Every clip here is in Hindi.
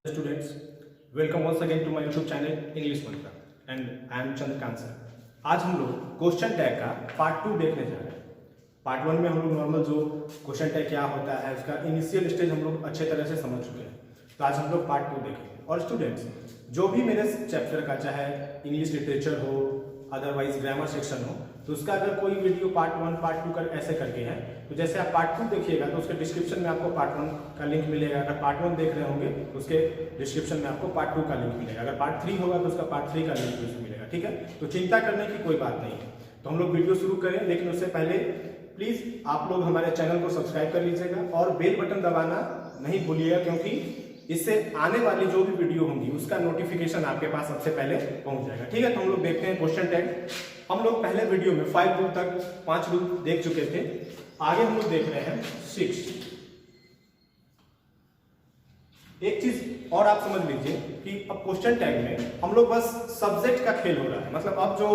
Students, welcome once again to my YouTube channel English Mantra and I am Chandrakant sir. आज हम लोग क्वेश्चन टैग का पार्ट 2 देखने जा रहे हैं। पार्ट 1 में हम लोग नॉर्मल जो क्वेश्चन टैग क्या होता है उसका इनिशियल स्टेज हम लोग अच्छे तरह से समझ चुके हैं। तो आज हम लोग पार्ट 2 देखेंगे। और स्टूडेंट्स, जो भी मेरे चैप्टर का चाहे इंग्लिश लिटरेचर हो अदरवाइज ग्रामर सेक्शन हो, तो उसका अगर कोई वीडियो पार्ट 1 पार्ट 2 कर ऐसे करके है, तो जैसे आप पार्ट 2 देखिएगा तो उसके डिस्क्रिप्शन में आपको पार्ट 1 का लिंक मिलेगा। अगर पार्ट 1 देख रहे होंगे तो उसके डिस्क्रिप्शन में आपको पार्ट 2 का लिंक मिलेगा। अगर पार्ट 3 होगा तो उसका पार्ट 3 का लिंक भी मिलेगा। ठीक है, तो चिंता करने की कोई बात नहीं है। तो हम लोग वीडियो शुरू करें, लेकिन उससे पहले प्लीज आप लोग हमारे चैनल को सब्सक्राइब कर लीजिएगा और बेल बटन दबाना नहीं भूलिएगा, क्योंकि इससे आने वाली जो भी वीडियो होंगी उसका नोटिफिकेशन आपके पास सबसे पहले पहुंच जाएगा। ठीक है, तो हम लोग देखते हैं क्वेश्चन टैग। हम लोग पहले वीडियो में 5 रूल तक 5 रूल देख चुके थे। आगे हम लोग देख रहे हैं 6। एक चीज और आप समझ लीजिए कि अब क्वेश्चन टैग में हम लोग बस सब्जेक्ट का खेल हो रहा है। मतलब अब जो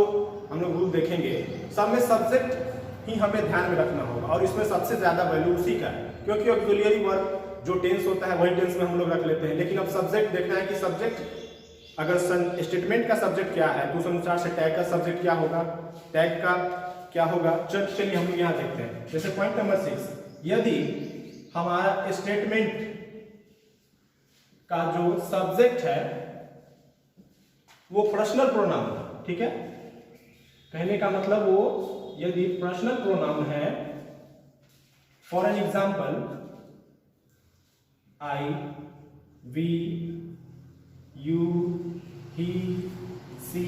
हम लोग रूल देखेंगे सब में सब्जेक्ट ही हमें ध्यान में रखना होगा, और इसमें सबसे ज्यादा वैल्यू उसी का है, क्योंकि ऑक्सिलरी वर्ब जो टेंस होता है वही टेंस में हम लोग रख लेते हैं। लेकिन अब सब्जेक्ट देखना है कि सब्जेक्ट अगर स्टेटमेंट का सब्जेक्ट क्या है तो उस अनुसार से टैग का सब्जेक्ट क्या होगा, टैग का क्या होगा। चलिए हम लोग यहाँ देखते हैं। जैसे पॉइंट नंबर 6, यदि हमारा स्टेटमेंट का जो सब्जेक्ट है वो पर्सनल प्रोनाउन है। ठीक है, कहने का मतलब वो यदि पर्सनल प्रोनाउन है, for an example I, we, you, he, she,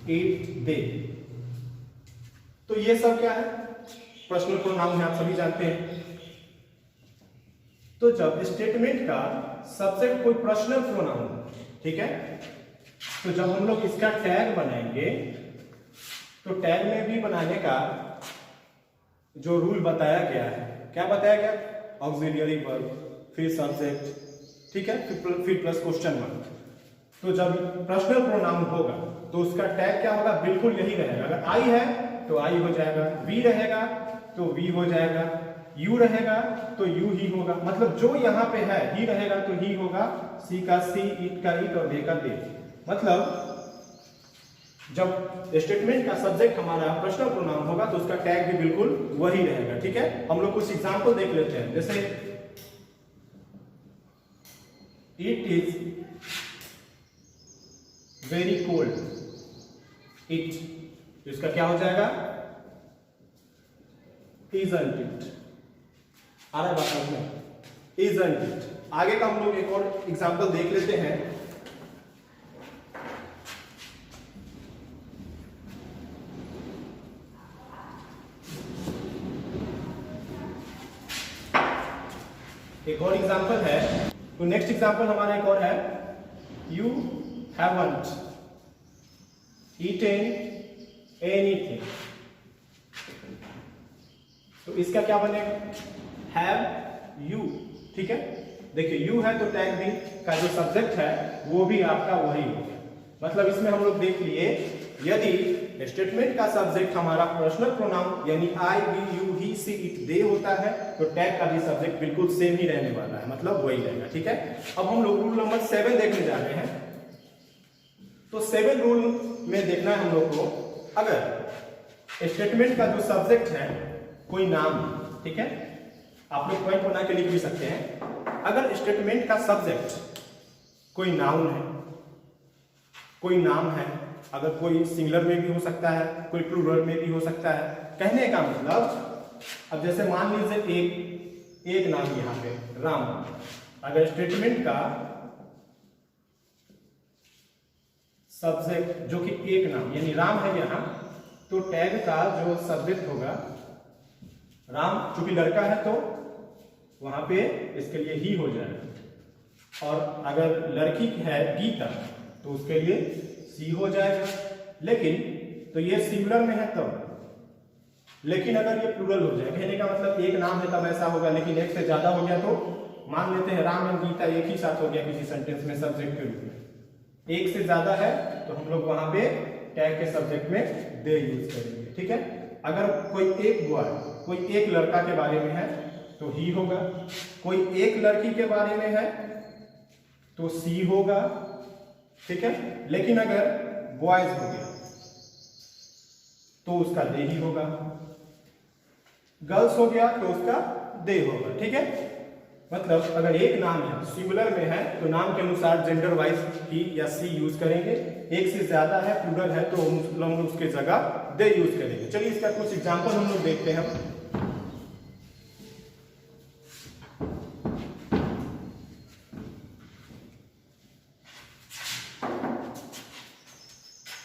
it, they, तो ये सब क्या है, पर्सनल प्रोनाउन है, आप सभी जानते हैं। तो जब स्टेटमेंट का सब्जेक्ट कोई पर्सनल प्रोनाउन है, ठीक है, तो जब हम लोग इसका टैग बनाएंगे तो टैग में भी बनाने का जो रूल बताया गया है, क्या बताया गया, ऑक्सिलियरी वर्ब फिर सब्जेक्ट, ठीक है, फिर प्लस क्वेश्चन मार्क। तो जब पर्सनल प्रोनाउन होगा तो उसका टैग क्या होगा, बिल्कुल यही रहेगा। अगर आई है तो आई हो जाएगा, वी रहेगा तो वी हो जाएगा, यू रहेगा तो यू ही होगा। मतलब जो यहाँ पे है ही रहेगा तो ही होगा, सी का सी, इट का इट और दे का दे। मतलब जब स्टेटमेंट का सब्जेक्ट हमारा पर्सनल प्रोनाउन होगा तो उसका टैग भी बिल्कुल वही रहेगा। ठीक है, हम लोग कुछ एग्जाम्पल देख लेते हैं। जैसे It is very cold. It, इसका क्या हो जाएगा, isn't it। आ रहा है बात समझ में, isn't it। आगे का हम लोग एक और एग्जाम्पल देख लेते हैं। एक और एग्जाम्पल है, तो नेक्स्ट एग्जाम्पल हमारा एक और है, यू हैवंट ईटेन एनीथिंग। तो इसका क्या बनेगा, हैव यू। ठीक है, देखिए यू है तो टैग भी का जो सब्जेक्ट है वो भी आपका वही हो गया। मतलब इसमें हम लोग देख लिए, यदि स्टेटमेंट का सब्जेक्ट हमारा पर्सनल प्रोनाउन यानी I, we, you, he, she, it, they होता है तो टैग का भी सब्जेक्ट बिल्कुल सेम ही रहने वाला है, मतलब वही रहेगा। ठीक है, अब हम लोग रूल नंबर 7 देखने जा रहे हैं। तो 7 रूल में देखना है हम लोग को, अगर स्टेटमेंट का जो सब्जेक्ट है कोई नाम, ठीक है, आप लोग पॉइंट बना के लिख भी सकते हैं। अगर स्टेटमेंट का सब्जेक्ट कोई नाउन है, कोई नाम है, अगर कोई सिंगुलर में भी हो सकता है, कोई प्लूरल में भी हो सकता है। कहने का मतलब, अब जैसे मान लीजिए एक नाम यहाँ पे राम, अगर स्टेटमेंट का सब्जेक्ट जो कि एक नाम यानी राम है यहाँ, तो टैग का जो सब्जेक्ट होगा राम, चूंकि लड़का है तो वहां पे इसके लिए ही हो जाएगा, और अगर लड़की है गीता तो उसके लिए सी हो जाएगा। लेकिन तो ये सिंगुलर में है तब, लेकिन अगर ये प्लूरल हो जाए, कहने का मतलब एक नाम है तब ऐसा होगा, लेकिन एक से ज्यादा हो गया तो मान लेते हैं राम और गीता एक ही साथ हो गया किसी सेंटेंस में सब्जेक्ट के रूप में। एक से ज्यादा है तो हम लोग वहां पे टैग के सब्जेक्ट में दे यूज करेंगे। ठीक है, अगर कोई एक बॉय, कोई एक लड़का के बारे में है तो ही होगा, कोई एक लड़की के बारे में है तो सी होगा, ठीक है। लेकिन अगर बॉयज हो गया तो उसका दे ही होगा, गर्ल्स हो गया तो उसका दे होगा, ठीक है। मतलब अगर एक नाम है सिंगुलर में है तो नाम के अनुसार जेंडर वाइज ही या सी यूज करेंगे, एक से ज्यादा है प्लूरल है तो हम लोग उसके जगह दे यूज करेंगे। चलिए इसका कुछ एग्जांपल हम लोग देखते हैं।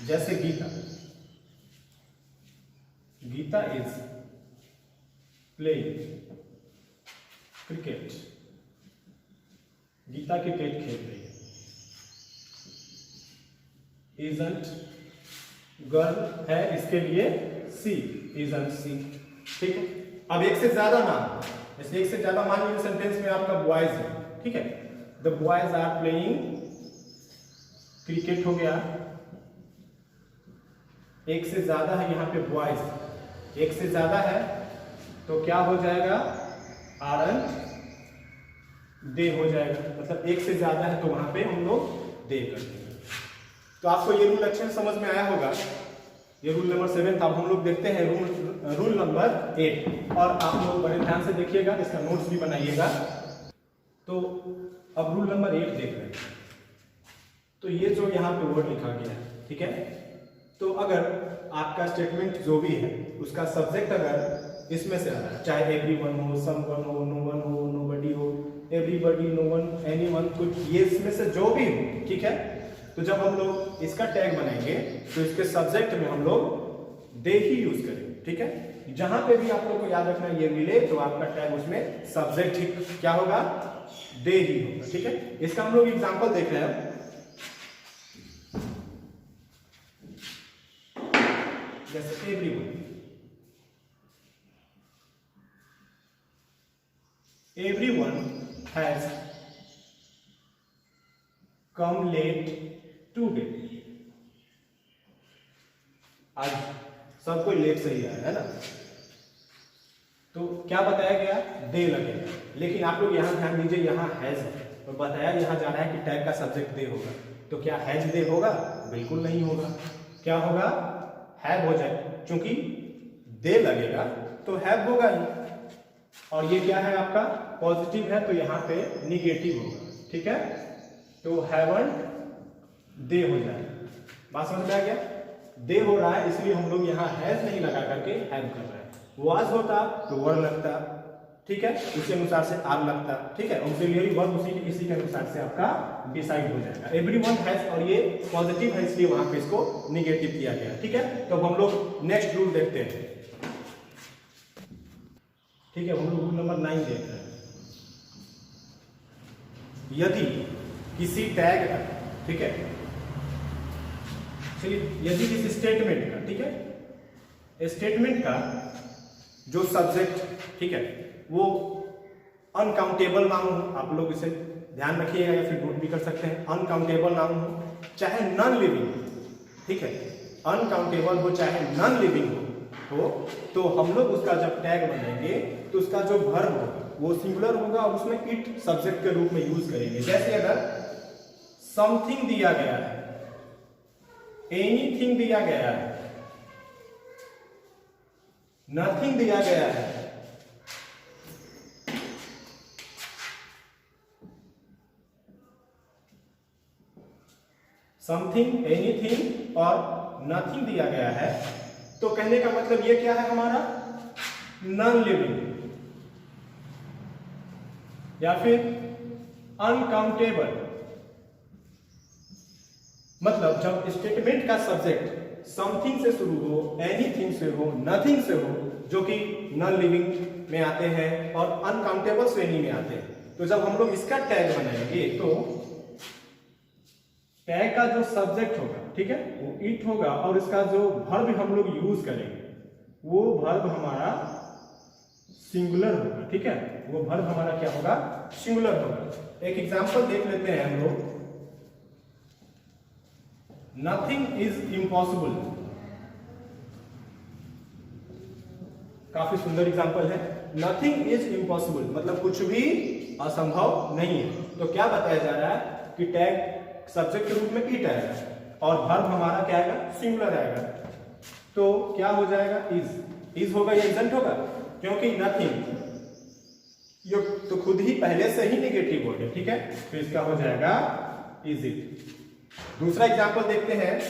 जैसे Geeta is playing cricket, Geeta cricket खेल रही है। इजंट गर्ल है, इसके लिए सी, इजंट सी, ठीक है। अब एक से ज्यादा नाम, जैसे एक से ज्यादा मान लीजिए सेंटेंस में आपका बॉयज है, ठीक है। The boys are playing cricket हो गया, एक से ज्यादा है यहाँ पे बॉयज, एक से ज्यादा है तो क्या हो जाएगा, आरंट दे हो जाएगा। मतलब एक से ज्यादा है तो वहां पे हम लोग दे करते हैं। तो आपको ये रूल अच्छे समझ में आया होगा। ये रूल नंबर 7 था। अब हम लोग देखते हैं रूल नंबर 8, और आप लोग बड़े ध्यान से देखिएगा, इसका नोट्स भी बनाइएगा। तो अब रूल नंबर 8 देख रहे हैं। तो ये जो यहाँ पे वर्ड लिखा गया है, ठीक है। तो अगर आपका स्टेटमेंट जो भी है उसका सब्जेक्ट अगर इसमें से आ रहा है, चाहे एवरीवन हो, समवन हो, नोवन हो, नोबडी हो, एवरीबॉडी, नोवन, एनीवन, कुछ ये इसमें से जो भी हो, ठीक है। तो जब हम लोग इसका टैग बनाएंगे तो इसके सब्जेक्ट में हम लोग दे ही यूज करेंगे, ठीक है। जहां पे भी आप लोग को याद रखना ये मिले तो आपका टैग उसमें सब्जेक्ट ही क्या होगा, दे ही होगा, ठीक है। इसका हम लोग एग्जांपल देख रहे हैं। जैसे everyone has come late today। आज सब कोई लेट से ही आया है ना। तो क्या बताया गया, दे लगेगा। लेकिन आप लोग यहां ध्यान दीजिए, यहां हैज और बताया यहां जा रहा है कि टैग का सब्जेक्ट दे होगा। तो क्या हैज दे होगा, बिल्कुल नहीं होगा। क्या होगा, हैव हो जाए, क्योंकि दे लगेगा तो हैव होगा ही। और ये क्या है आपका, पॉजिटिव है तो यहाँ पे निगेटिव होगा, ठीक है। तो हैवंट दे हो जाए। बात समझ में आ गया, दे हो रहा है इसलिए हम लोग यहाँ हैज नहीं लगा करके हैव कर रहे हैं। वाज होता तो वर लगता, ठीक है, उसी अनुसार से आर लगता, ठीक है। ऑक्सिलियरी वर्ब इसी के अनुसार से आपका डिसाइड हो जाएगा। एवरीवन हैज, और ये पॉजिटिव है इसलिए वहां पे इसको निगेटिव किया गया, ठीक है। तो अब हम लोग नेक्स्ट रूल देखते हैं, ठीक है। हम लोग रूल नंबर 9 देख रहे हैं। यदि किसी टैग का, ठीक है, चलिए, यदि किसी स्टेटमेंट का, ठीक है, स्टेटमेंट का जो सब्जेक्ट, ठीक है, वो अनकाउंटेबल नाउन हो, आप लोग इसे ध्यान रखिएगा या फिर नोट भी कर सकते हैं। अनकाउंटेबल नाउन हो चाहे नॉन लिविंग, ठीक है, अनकाउंटेबल हो चाहे नॉन लिविंग हो, तो हम लोग उसका जब टैग बनाएंगे तो उसका जो वर्ब होगा वो सिंगुलर होगा और उसमें इट सब्जेक्ट के रूप में यूज करेंगे। जैसे अगर समथिंग दिया गया है, एनीथिंग दिया गया है, नथिंग दिया गया है, समथिंग, एनीथिंग और नथिंग दिया गया है, तो कहने का मतलब ये क्या है हमारा, नॉन लिविंग या फिर अनकाउंटेबल। मतलब जब स्टेटमेंट का सब्जेक्ट समथिंग से शुरू हो, एनीथिंग से हो, नथिंग से हो, जो कि नॉन लिविंग में आते हैं और अनकाउंटेबल श्रेणी में आते हैं, तो जब हम लोग इसका टैग बनाएंगे तो टैग का जो सब्जेक्ट होगा, ठीक है, वो इट होगा और इसका जो वर्ब हम लोग यूज करेंगे वो वर्ब हमारा सिंगुलर होगा, ठीक है। वो वर्ब हमारा क्या होगा, सिंगुलर होगा। एक एग्जांपल देख लेते हैं हम लोग। नथिंग इज इम्पॉसिबल, काफी सुंदर एग्जांपल है। नथिंग इज इम्पॉसिबल मतलब कुछ भी असंभव नहीं है। तो क्या बताया जा रहा है कि टैग सब्जेक्ट के रूप में इट आएगा और वर्ब हमारा क्या आएगा, सिंगुलर आएगा। तो क्या हो जाएगा, इज होगा या इजंट होगा, क्योंकि नथिंग ये तो खुद ही पहले से ही नेगेटिव वर्ड है, ठीक है, तो इसका हो जाएगा इज इट। दूसरा एग्जांपल देखते हैं,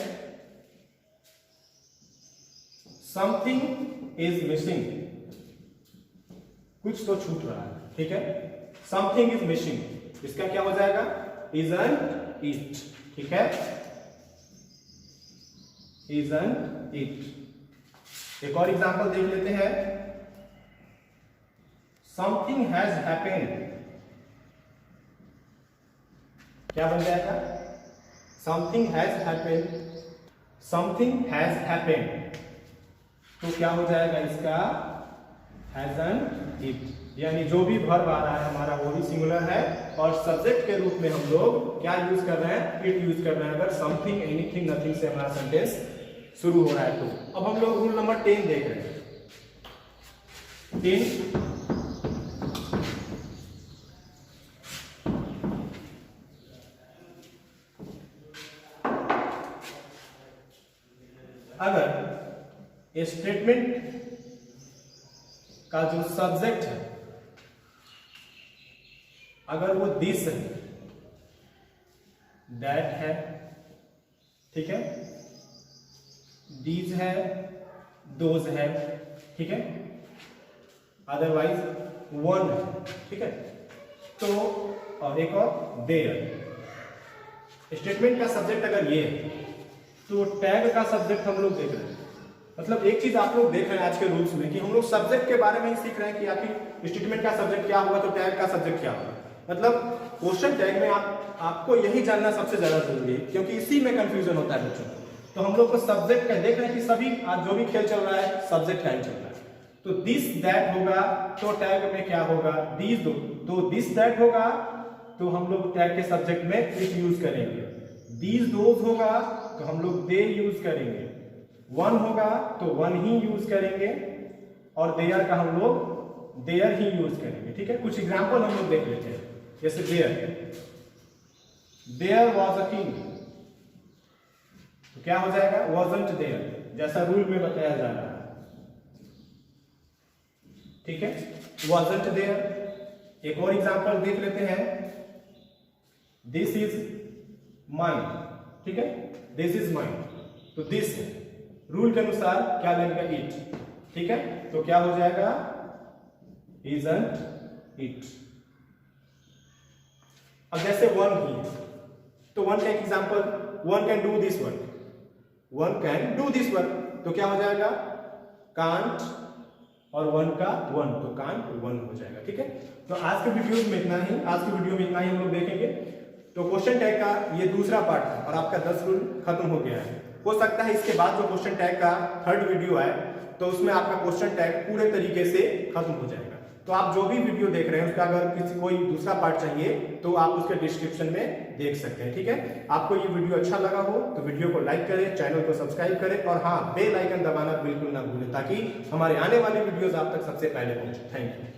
समथिंग इज मिसिंग, कुछ तो छूट रहा है, ठीक है, समथिंग इज मिसिंग, इसका क्या हो जाएगा, इजंट इट, ठीक है, इजंट इट। एक और एग्जांपल देख लेते हैं, समथिंग हैज हैपेंड, क्या बन जाएगा, something has happened, something has happened, तो क्या हो जाएगा इसका, हैजंट इट, यानी जो भी वर्ब आ रहा है हमारा वो भी सिंगुलर है और सब्जेक्ट के रूप में हम लोग क्या यूज कर रहे हैं, इट यूज कर रहे हैं अगर समथिंग, एनीथिंग, नथिंग से हमारा सेंटेंस शुरू हो रहा है तो। अब हम लोग रूल नंबर 10 देख रहे हैं। 10 अगर स्टेटमेंट का जो सब्जेक्ट है अगर वो दिस है, दैट है, ठीक है, दीज है, दोज है, ठीक है, अदरवाइज वन है, ठीक है, तो और एक और देयर। स्टेटमेंट का सब्जेक्ट अगर ये है तो टैग का सब्जेक्ट हम लोग देख रहे हैं, मतलब एक चीज आप लोग देख रहे हैं आज के रूल्स में कि हम लोग सब्जेक्ट के बारे में ही सीख रहे हैं कि आखिर स्टेटमेंट का सब्जेक्ट क्या होगा तो टैग का सब्जेक्ट क्या होगा। मतलब क्वेश्चन टैग में आपको यही जानना सबसे ज्यादा जरूरी है क्योंकि इसी में कंफ्यूजन होता है बच्चों को। तो हम लोग को सब्जेक्ट का देख रहे हैं कि सभी आज जो भी खेल चल रहा है सब्जेक्ट का ही चल रहा है। तो दिस दैट होगा तो टैग में क्या होगा, दीज दो, तो दिस दैट होगा तो हम लोग टैग के सब्जेक्ट में इट यूज करेंगे। दीज दोज होगा तो हम लोग दे यूज करेंगे। वन होगा तो वन ही यूज करेंगे और देयर का हम लोग देयर ही यूज करेंगे, ठीक है। कुछ एग्जांपल हम लोग देख लेते हैं, जैसे देयर वॉज अ किंग, तो क्या हो जाएगा, वॉजंट देयर, जैसा रूल में बताया जा रहा है, ठीक है, वॉजंट देयर। एक और एग्जांपल देख लेते हैं, दिस इज माइन, ठीक है, दिस इज माइन, तो दिस रूल के अनुसार क्या लगेगा, इट, ठीक है, तो क्या हो जाएगा, इजंट इट। अब जैसे वन ही, तो वन का example, one can do this work, one can do this work, तो क्या हो जाएगा, कांट, और वन का वन, तो कांट वन हो जाएगा, ठीक है। तो आज के वीडियो में इतना ही, आज की वीडियो में इतना ही हम लोग देखेंगे। तो क्वेश्चन टैग का ये दूसरा पार्ट है और आपका 10 रूल खत्म हो गया है। हो सकता है इसके बाद जो क्वेश्चन टैग का थर्ड वीडियो आए तो उसमें आपका क्वेश्चन टैग पूरे तरीके से खत्म हो जाएगा। तो आप जो भी वीडियो देख रहे हैं उसका अगर किसी कोई दूसरा पार्ट चाहिए तो आप उसके डिस्क्रिप्शन में देख सकते हैं, ठीक है। आपको ये वीडियो अच्छा लगा हो तो वीडियो को लाइक करें, चैनल को सब्सक्राइब करें और हाँ, बेल आइकन दबाना बिल्कुल ना भूलें ताकि हमारे आने वाली वीडियोस आप तक सबसे पहले पहुंचे। Thank you.